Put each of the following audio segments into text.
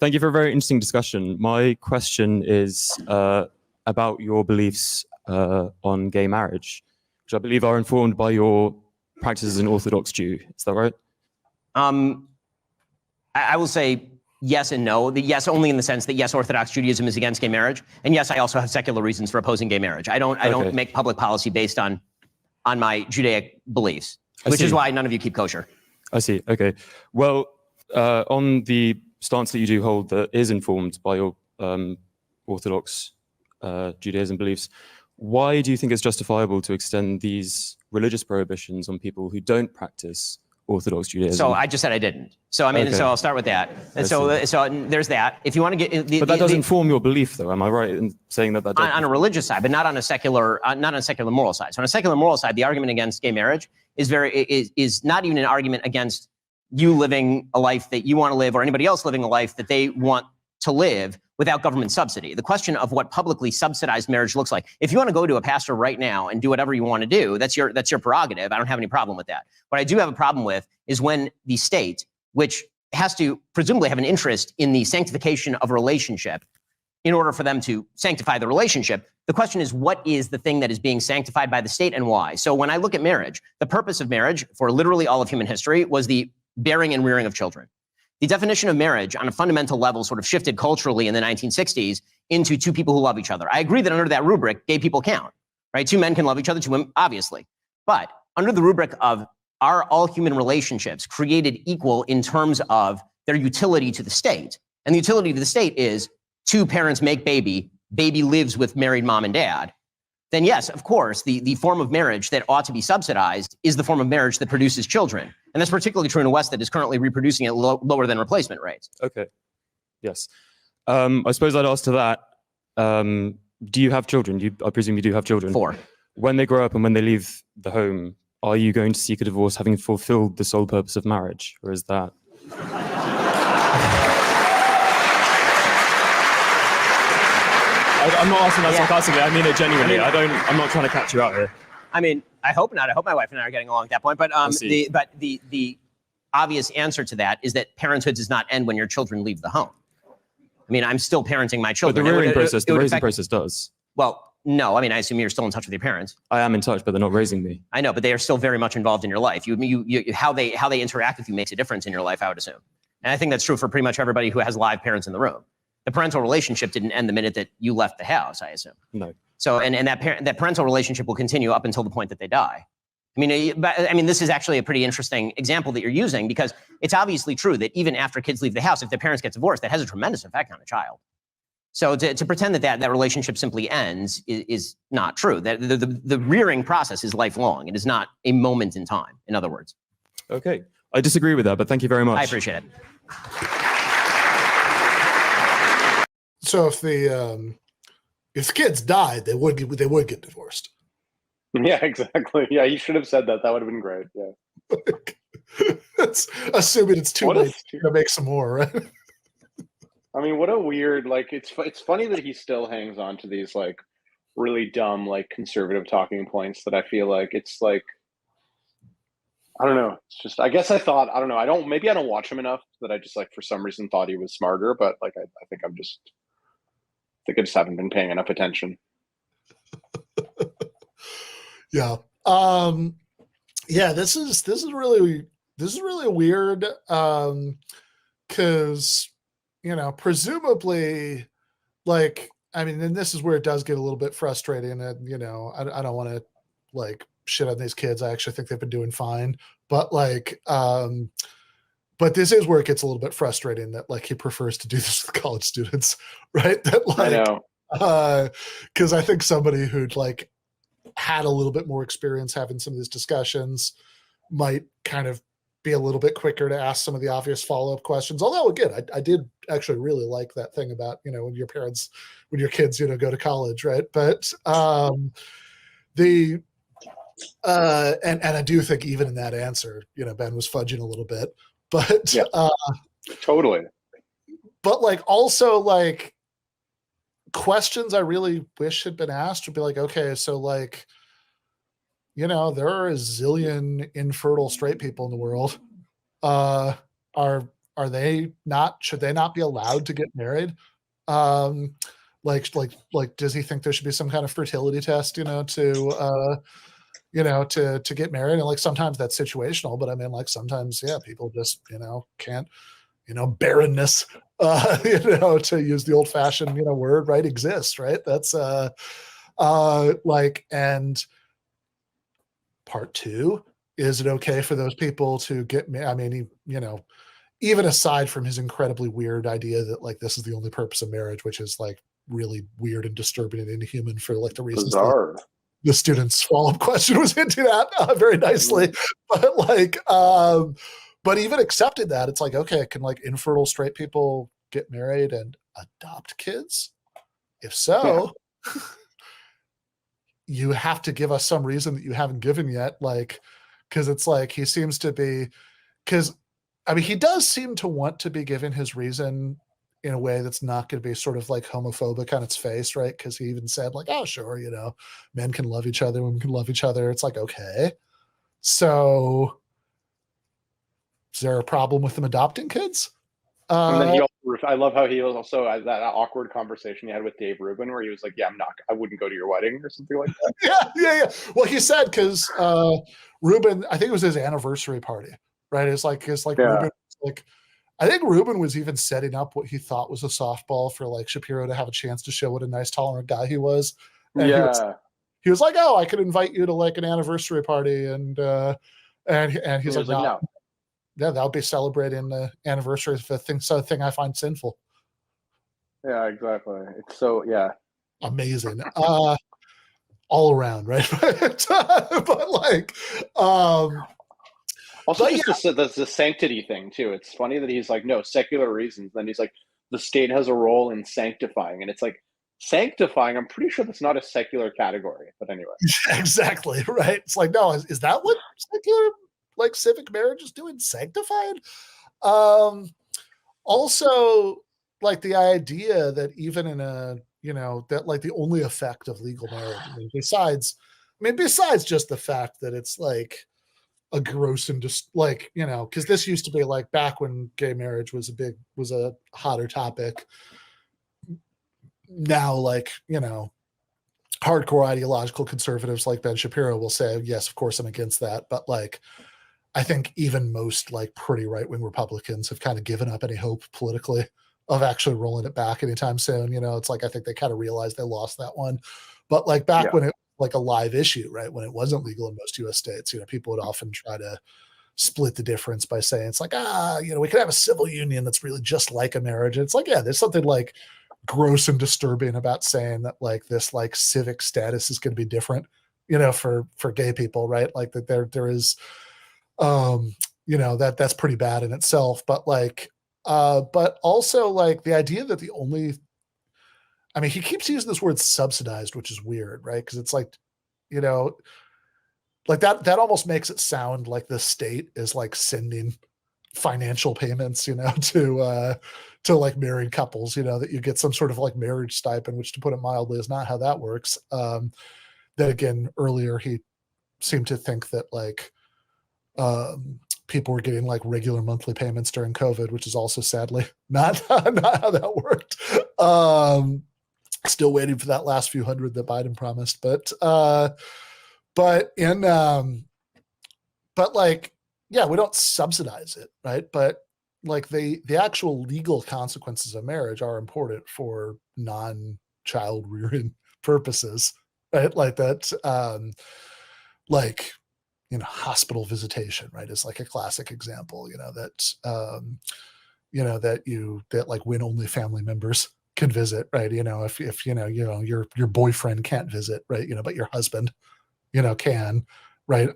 Thank you for a very interesting discussion. My question is about your beliefs on gay marriage, which I believe are informed by your practice as an Orthodox Jew. Is that right? I will say yes and no. The yes only in the sense that yes, Orthodox Judaism is against gay marriage, and yes, I also have secular reasons for opposing gay marriage. I don't make public policy based on my Judaic beliefs, which is why none of you keep kosher. I see. Okay. Well, on the stance that you do hold that is informed by your Orthodox Judaism beliefs, why do you think it's justifiable to extend these religious prohibitions on people who don't practice Orthodox Judaism? So I just said I didn't. So I mean, so I'll start with that. And so there's that. If you want to get, but that does inform your belief, though. Am I right in saying that that on a religious side, but not on a secular, moral side? So on a secular moral side, the argument against gay marriage is not even an argument against you living a life that you want to live or anybody else living a life that they want to live without government subsidy. The question of what publicly subsidized marriage looks like. If you want to go to a pastor right now and do whatever you want to do, that's your prerogative. I don't have any problem with that. What I do have a problem with is when the state, which has to presumably have an interest in the sanctification of a relationship in order for them to sanctify the relationship, the question is, what is the thing that is being sanctified by the state and why? So when I look at marriage, the purpose of marriage for literally all of human history was the bearing and rearing of children. The definition of marriage on a fundamental level sort of shifted culturally in the 1960s into two people who love each other. I agree that under that rubric, gay people count, right? Two men can love each other, two women, obviously. But under the rubric of are all human relationships created equal in terms of their utility to the state? And the utility to the state is two parents make baby, baby lives with married mom and dad. Then yes, of course, the form of marriage that ought to be subsidized is the form of marriage that produces children. And that's particularly true in the West that is currently reproducing at lower than replacement rates. Okay. Yes. I suppose I'd ask to that, do you have children? I presume you do have children. 4. When they grow up and when they leave the home, are you going to seek a divorce having fulfilled the sole purpose of marriage? Or is that... I'm not asking that sarcastically. I mean it genuinely. I'm not trying to catch you out here. I mean, I hope not. I hope my wife and I are getting along at that point. But the obvious answer to that is that parenthood does not end when your children leave the home. I mean, I'm still parenting my children. But the raising process does. Well, no. I mean, I assume you're still in touch with your parents. I am in touch, but they're not raising me. I know, but they are still very much involved in your life. How they interact with you makes a difference in your life, I would assume. And I think that's true for pretty much everybody who has live parents in the room. The parental relationship didn't end the minute that you left the house, I assume. No. So, and that parental relationship will continue up until the point that they die. I mean, this is actually a pretty interesting example that you're using because it's obviously true that even after kids leave the house, if their parents get divorced, that has a tremendous effect on a child. So to pretend that relationship simply ends is not true. That the rearing process is lifelong. It is not a moment in time, in other words. Okay. I disagree with that, but thank you very much. I appreciate it. So if the kids died, they would get divorced. Yeah, exactly. Yeah, you should have said that. That would have been great. Yeah. That's assuming it's too late to make some more, right? I mean, what a weird, it's funny that he still hangs on to these really dumb conservative talking points that I feel like it's I don't know. It's just, I guess I thought, I don't know. Maybe I don't watch him enough that I just for some reason thought he was smarter, but I think I just haven't been paying enough attention. Yeah. Yeah, this is really weird. Cause presumably and this is where it does get a little bit frustrating and, I don't want to shit on these kids. I actually think they've been doing fine, but but this is where it gets a little bit frustrating that he prefers to do this with college students, right? That I know. Because I think somebody who'd had a little bit more experience having some of these discussions might kind of be a little bit quicker to ask some of the obvious follow-up questions. Although again, I did actually really like that thing about, when your kids, go to college, right? But and I do think even in that answer, Ben was fudging a little bit, but yeah, totally. But also questions I really wish had been asked would be okay, so there are a zillion infertile straight people in the world. Are should they not be allowed to get married? Like, does he think there should be some kind of fertility test, to get married? And like, sometimes that's situational, but I mean, like, sometimes, yeah, people just, can't, barrenness, to use the old fashioned, word, right, exists, right? That's, and part two, is it okay for those people to get, I mean, even aside from his incredibly weird idea that like this is the only purpose of marriage, which is like really weird and disturbing and inhuman for like the reasons Bizarre. the student's follow-up question was hinting at very nicely. But like, but even accepted that, it's like, okay, can like infertile straight people get married and adopt kids? If so, you have to give us some reason that you haven't given yet. Like, because it's like he seems to be, because I mean, he does seem to want to be given his reason in a way that's not going to be sort of like homophobic on its face, right? Because he even said like, oh, sure, men can love each other, women can love each other. It's like, okay. So is there a problem with them adopting kids? And then I love how he was also that awkward conversation he had with Dave Rubin where he was like, yeah, I wouldn't go to your wedding or something like that. Yeah. Well, he said, because Rubin, I think it was his anniversary party, right? It's like Rubin, like, I think Rubin was even setting up what he thought was a softball for like Shapiro to have a chance to show what a nice, tolerant guy he was. And he was like, oh, I could invite you to like an anniversary party. And he's like, no. Yeah, that would be celebrating the anniversary of a thing I find sinful. Yeah, exactly. It's so, amazing. All around, right? But like, also just the sanctity thing too. It's funny that he's like, no, secular reasons. Then he's like, the state has a role in sanctifying, and it's like, sanctifying, I'm pretty sure that's not a secular category. But anyway, exactly right. It's like, no, is that what secular like civic marriage is doing? Sanctified. Also, like the idea that even in a that like the only effect of legal marriage, besides just the fact that it's like a gross and just like, because this used to be like back when gay marriage was a hotter topic. Now, like, hardcore ideological conservatives like Ben Shapiro will say, yes, of course I'm against that. But like, I think even most like pretty right-wing Republicans have kind of given up any hope politically of actually rolling it back anytime soon. It's like, I think they kind of realized they lost that one. But like back when it was like a live issue, right? When it wasn't legal in most US states, people would often try to split the difference by saying it's like, we could have a civil union that's really just like a marriage. And it's like, yeah, there's something like gross and disturbing about saying that like this like civic status is going to be different, for gay people, right? Like that there is, that's pretty bad in itself. But like, but also like the idea that the only, I mean, he keeps using this word subsidized, which is weird, right? Because it's like, like that almost makes it sound like the state is like sending financial payments, to like married couples, that you get some sort of like marriage stipend, which to put it mildly is not how that works. Then again, earlier he seemed to think that like, people were getting like regular monthly payments during COVID, which is also sadly not how that worked. Still waiting for that last few hundred that Biden promised, but like, yeah, we don't subsidize it, right? But like the actual legal consequences of marriage are important for non-child rearing purposes, right? Like that, like, hospital visitation, right, is like a classic example, that like when only family members can visit, right? If your boyfriend can't visit, right? But your husband, can, right?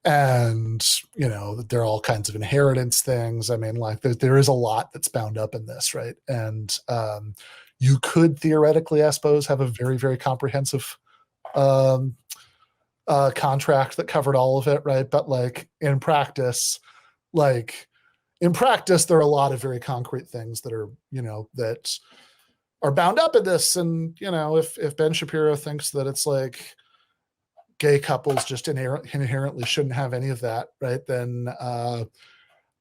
And there are all kinds of inheritance things. I mean, like there is a lot that's bound up in this, right? And you could theoretically, I suppose, have a very, very comprehensive contract that covered all of it, right? But like in practice, there are a lot of very concrete things that are, that are bound up in this. And, if Ben Shapiro thinks that it's like gay couples just inherently shouldn't have any of that, right? Then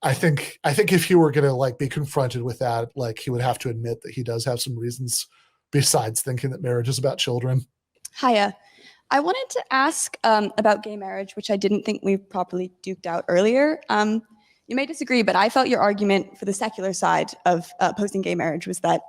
I think if he were going to like be confronted with that, like he would have to admit that he does have some reasons besides thinking that marriage is about children. Hiya. I wanted to ask about gay marriage, which I didn't think we properly duked out earlier. You may disagree, but I felt your argument for the secular side of opposing gay marriage was that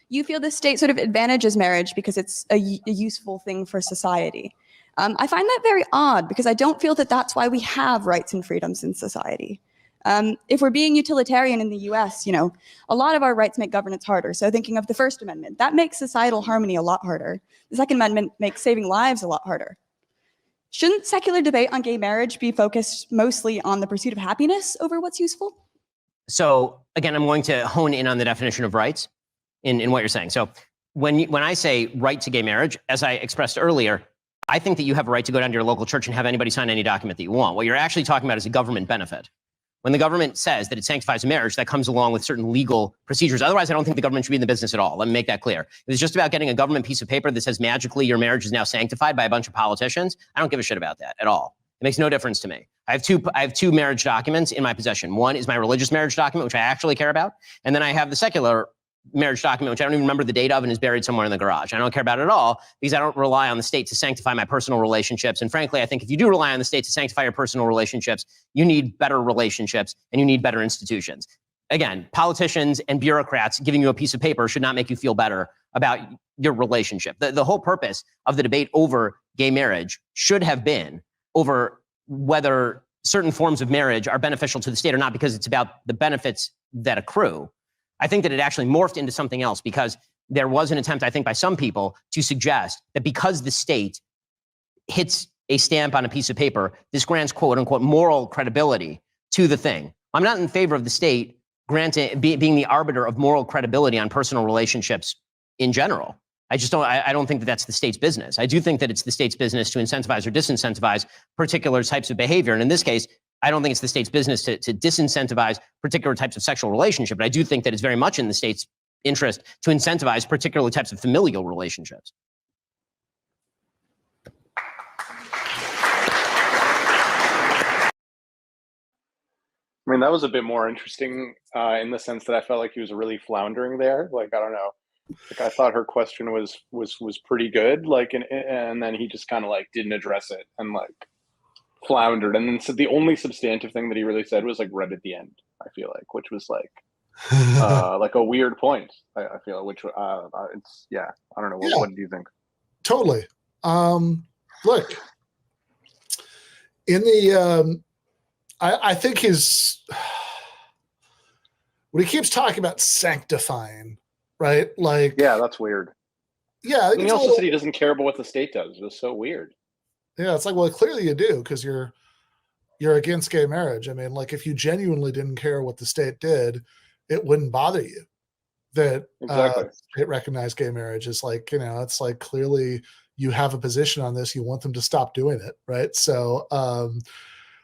you feel the state sort of advantages marriage because it's a useful thing for society. I find that very odd because I don't feel that that's why we have rights and freedoms in society. If we're being utilitarian in the US, you know, a lot of our rights make governance harder. So thinking of the First Amendment, that makes societal harmony a lot harder. The Second Amendment makes saving lives a lot harder. Shouldn't secular debate on gay marriage be focused mostly on the pursuit of happiness over what's useful? So again, I'm going to hone in on the definition of rights in what you're saying. So when I say right to gay marriage, as I expressed earlier, I think that you have a right to go down to your local church and have anybody sign any document that you want. What you're actually talking about is a government benefit. When the government says that it sanctifies a marriage, that comes along with certain legal procedures. Otherwise, I don't think the government should be in the business at all. Let me make that clear. If it's just about getting a government piece of paper that says magically your marriage is now sanctified by a bunch of politicians, I don't give a shit about that at all. It makes no difference to me. I have two marriage documents in my possession. One is my religious marriage document, which I actually care about. And then I have the secular marriage document, which I don't even remember the date of and is buried somewhere in the garage. I don't care about it at all because I don't rely on the state to sanctify my personal relationships. And frankly, I think if you do rely on the state to sanctify your personal relationships, you need better relationships and you need better institutions. Again, politicians and bureaucrats giving you a piece of paper should not make you feel better about your relationship. The whole purpose of the debate over gay marriage should have been over whether certain forms of marriage are beneficial to the state or not, because it's about the benefits that accrue. I think that it actually morphed into something else because there was an attempt, I think, by some people to suggest that because the state hits a stamp on a piece of paper, this grants quote unquote moral credibility to the thing. I'm not in favor of the state granting being the arbiter of moral credibility on personal relationships in general. I don't think that that's the state's business. I do think that it's the state's business to incentivize or disincentivize particular types of behavior. And in this case, I don't think it's the state's business to disincentivize particular types of sexual relationship, but I do think that it's very much in the state's interest to incentivize particular types of familial relationships. I mean, that was a bit more interesting in the sense that I felt like he was really floundering there. Like, I don't know. Like, I thought her question was pretty good. Like, and then he just kind of like didn't address it and like floundered. And then so the only substantive thing that he really said was like right at the end, I feel like, which was like a weird point. I feel, which it's, yeah, I don't know. What do you think? Totally. Look, in the I think when he keeps talking about sanctifying, right? Like, yeah, that's weird. Yeah, and he also said he doesn't care about what the state does. It was so weird. Yeah, it's like, well, clearly you do, because you're against gay marriage. I mean, like, if you genuinely didn't care what the state did, it wouldn't bother you that it recognized gay marriage. Is like, you know, it's like clearly you have a position on this. You want them to stop doing it, right? So,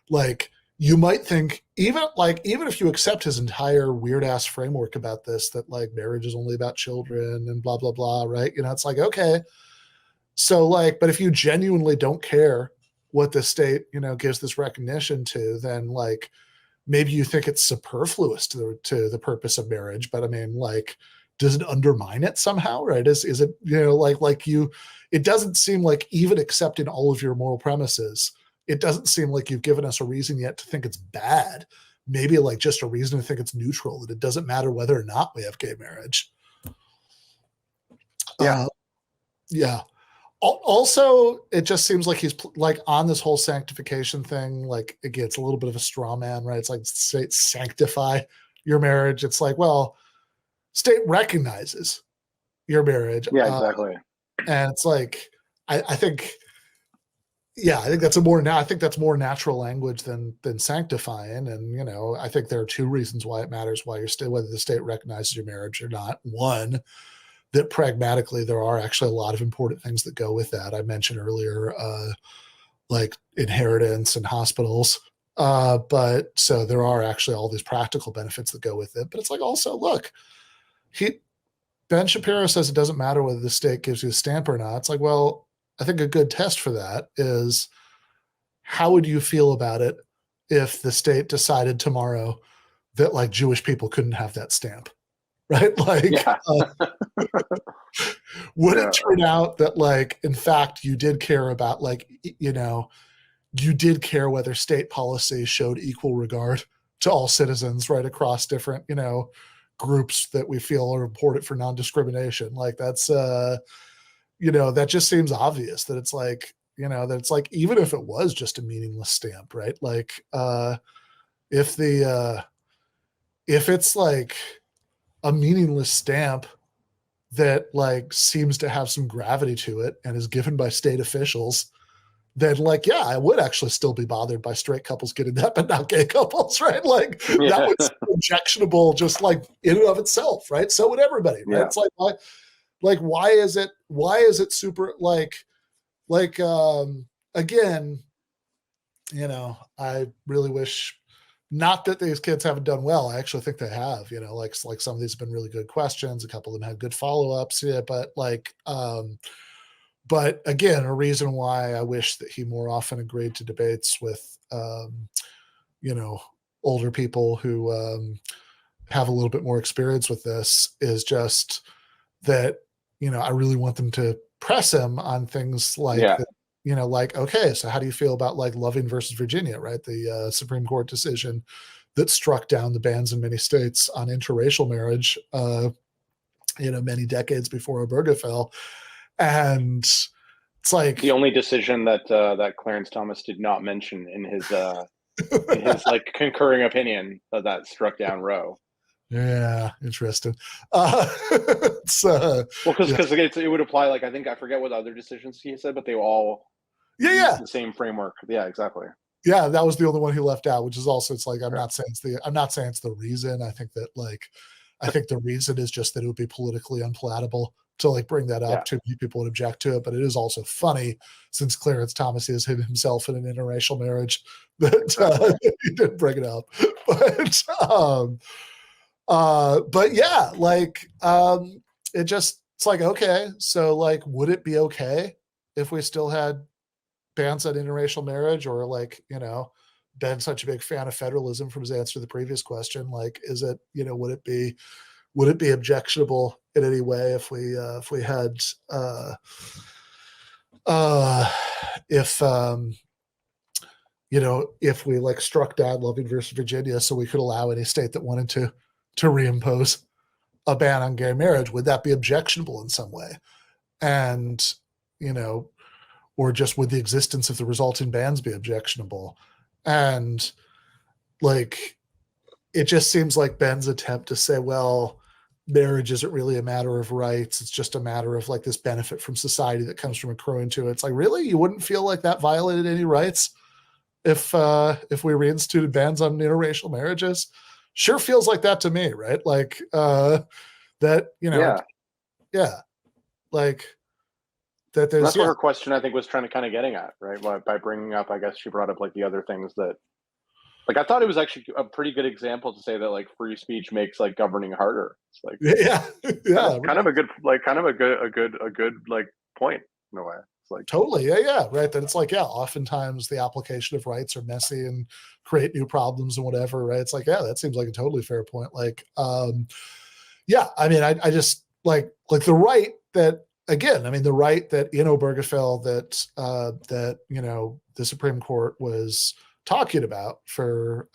like, you might think even if you accept his entire weird ass framework about this, that like marriage is only about children and blah blah blah, right? You know, it's like, okay. So like, but if you genuinely don't care what the state, you know, gives this recognition to, then like maybe you think it's superfluous to the purpose of marriage. But I mean, like, does it undermine it somehow, right? Is it, you know, like you, it doesn't seem like, even accepting all of your moral premises, it doesn't seem like you've given us a reason yet to think it's bad. Maybe like just a reason to think it's neutral, that it doesn't matter whether or not we have gay marriage. Yeah. Yeah. Also, it just seems like he's like on this whole sanctification thing. Like, again, it's a little bit of a straw man, right? It's like state sanctify your marriage. It's like, well, state recognizes your marriage. Yeah, exactly. And it's like, I think that's more natural language than sanctifying. And, you know, I think there are two reasons why it matters, whether the state recognizes your marriage or not. One, that pragmatically there are actually a lot of important things that go with that. I mentioned earlier, like inheritance and hospitals. But so there are actually all these practical benefits that go with it. But it's like, also, look, Ben Shapiro says it doesn't matter whether the state gives you a stamp or not. It's like, well, I think a good test for that is, how would you feel about it if the state decided tomorrow that like Jewish people couldn't have that stamp, right? Like, Yeah. would Yeah. it turn out that like, in fact, you did care about like, you know, you did care whether state policy showed equal regard to all citizens right across different, you know, groups that we feel are important for non-discrimination. Like that's, you know, that just seems obvious that it's like, you know, that it's like, even if it was just a meaningless stamp, right? Like, if it's like a meaningless stamp that like seems to have some gravity to it and is given by state officials, then like, yeah, I would actually still be bothered by straight couples getting that, but not gay couples, right? Like that would be objectionable just like in and of itself, right? So would everybody, right? Yeah. It's like, why is it super again, you know, I really wish, not that these kids haven't done well. I actually think they have, you know, like some of these have been really good questions. A couple of them had good follow-ups. Yeah, but like, but again, a reason why I wish that he more often agreed to debates with, you know, older people who have a little bit more experience with this is just that, you know, I really want them to press him on things like, Yeah. you know, like, okay, so how do you feel about like Loving versus Virginia, right? The Supreme Court decision that struck down the bans in many states on interracial marriage, you know, many decades before Obergefell. And it's like The only decision that that Clarence Thomas did not mention in his like concurring opinion that struck down Roe. yeah, interesting. It's, Well, because yeah. it would apply, like, I forget what other decisions he said, but they all Yeah, use the same framework. Yeah, exactly. yeah, that was the only one he left out, which is also, it's like, I'm not saying it's the reason. I think that like, I think the reason is just that it would be politically unpalatable to like bring that up. Yeah. Too many people would object to it, but it is also funny since Clarence Thomas is himself in an interracial marriage that he didn't bring it up. But yeah, like, it's like, okay, so like, would it be okay if we still had bans on interracial marriage? Or like, you know, Ben such a big fan of federalism from his answer to the previous question, like, is it, you know, would it be objectionable in any way if we had if you know, if we like struck down Loving versus Virginia so we could allow any state that wanted to reimpose a ban on gay marriage? Would that be objectionable in some way? And, you know, or just would the existence of the resulting bans be objectionable? And like, it just seems like Ben's attempt to say, well, marriage isn't really a matter of rights. It's just a matter of like this benefit from society that comes from accruing to it. It's like, really? You wouldn't feel like that violated any rights if we reinstituted bans on interracial marriages? Sure feels like that to me, right? Like, that, you know, yeah, like that there's, That's what her question, I think, was trying to kind of getting at, right? By bringing up, I guess she brought up like the other things that, like, I thought it was actually a pretty good example to say that like free speech makes like governing harder. It's like, yeah, kind of a good like point in a way. It's like, totally, yeah, right. That it's like, yeah, oftentimes the application of rights are messy and create new problems and whatever, right? It's like, yeah, that seems like a totally fair point. Like, yeah, I mean, I just like the right that, again, I mean, the right that in Obergefell that you know, the Supreme Court was talking about for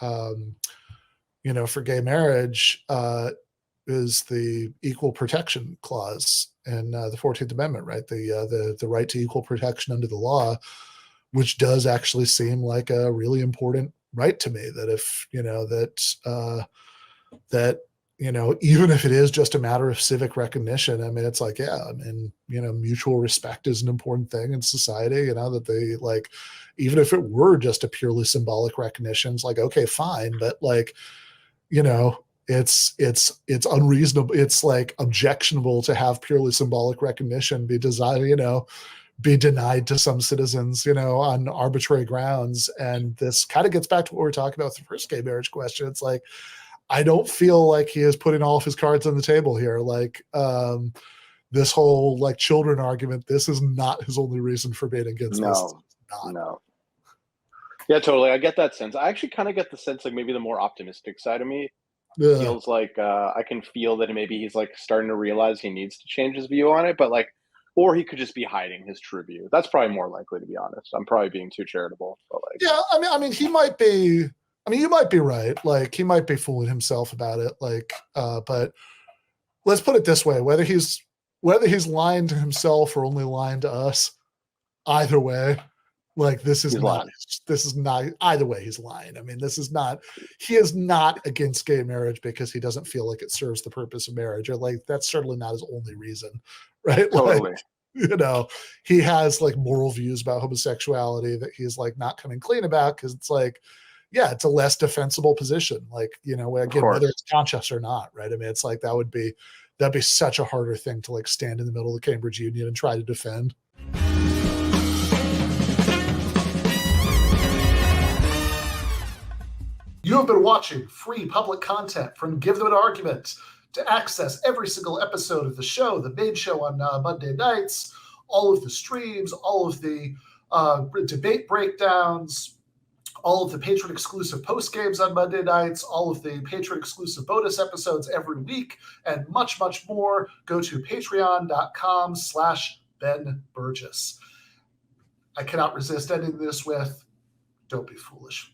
you know, for gay marriage is the equal protection clause in the 14th Amendment, right? The right to equal protection under the law, which does actually seem like a really important right to me. That if, you know, that you know, even if it is just a matter of civic recognition, I mean, it's like, yeah, I mean, you know, mutual respect is an important thing in society, you know, that they like, even if it were just a purely symbolic recognition, it's like, okay, fine. But like, you know, it's unreasonable. It's like objectionable to have purely symbolic recognition be designed, you know, be denied to some citizens, you know, on arbitrary grounds. And this kind of gets back to what we were talking about with the first gay marriage question. It's like, I don't feel like he is putting all of his cards on the table here. Like, this whole like children argument, this is not his only reason for being against this. no. Yeah, totally. I get that sense. I actually kind of get the sense like maybe the more optimistic side of me Yeah. feels like I can feel that maybe he's like starting to realize he needs to change his view on it, but like, or he could just be hiding his true view. That's probably more likely, to be honest. I'm probably being too charitable, but like, Yeah, I mean, he might be. I mean, you might be right. Like, he might be fooling himself about it. Like, but let's put it this way: whether he's lying to himself or only lying to us, either way, like this is He's not. lying. This is not either way. He's lying. I mean, this is not. He is not against gay marriage because he doesn't feel like it serves the purpose of marriage, or like that's certainly not his only reason, right? Totally. Like, you know, he has like moral views about homosexuality that he's like not coming clean about because it's like, yeah, it's a less defensible position. Like, you know, again, whether it's conscious or not, right? I mean, it's like that'd be such a harder thing to like stand in the middle of the Cambridge Union and try to defend. You have been watching free public content from Give Them an Argument. To access every single episode of the show, the main show on Monday nights, all of the streams, all of the debate breakdowns, all of the patron-exclusive post-games on Monday nights, all of the patron-exclusive bonus episodes every week, and much, much more, go to patreon.com/Ben Burgis. I cannot resist ending this with, don't be foolish.